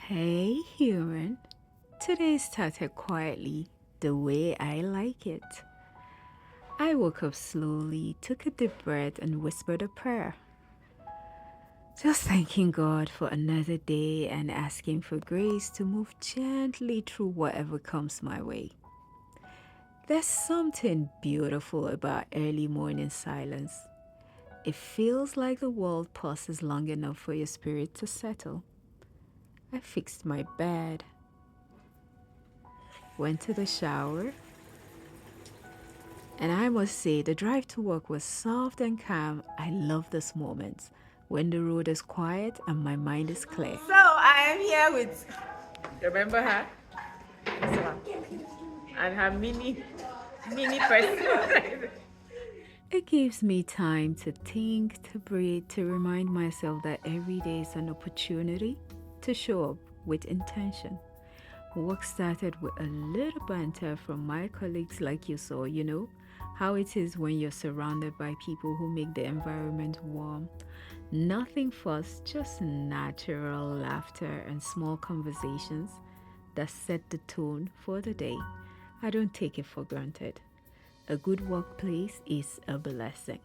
Hey human, today started quietly the way I like it. I woke up slowly, took a deep breath, and whispered a prayer. Just thanking God for another day and asking for grace to move gently through whatever comes my way. There's something beautiful about early morning silence. It feels like the world pauses long enough for your spirit to settle. I fixed my bed, went to the shower, and I must say the drive to work was soft and calm. I love this moment when the road is quiet and my mind is clear. So I am here with, remember her? This one. And her mini person. It gives me time to think, to breathe, to remind myself that every day is an opportunity to show up with intention. Work started with a little banter from my colleagues, like you saw, how it is when you're surrounded by people who make the environment warm. Nothing forced, just natural laughter and small conversations that set the tone for the day. I don't take it for granted. A good workplace is a blessing.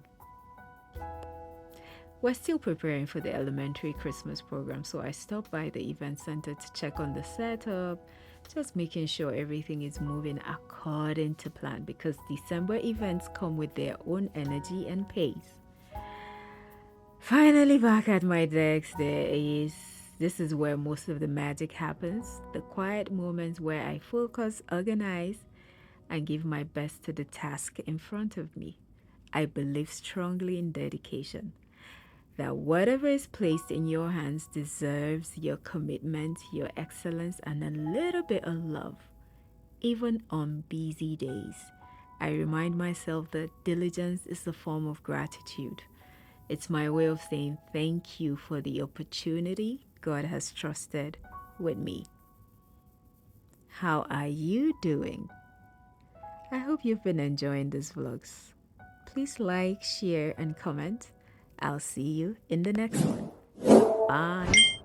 We're still preparing for the elementary Christmas program, so I stopped by the event center to check on the setup, just making sure everything is moving according to plan because December events come with their own energy and pace. Finally back at my desk, this is where most of the magic happens, the quiet moments where I focus, organize, and give my best to the task in front of me. I believe strongly in dedication, that whatever is placed in your hands deserves your commitment, your excellence, and a little bit of love, even on busy days. I remind myself that diligence is a form of gratitude. It's my way of saying thank you for the opportunity God has trusted with me. How are you doing? I hope you've been enjoying these vlogs. Please like, share, and comment. I'll see you in the next one. Bye.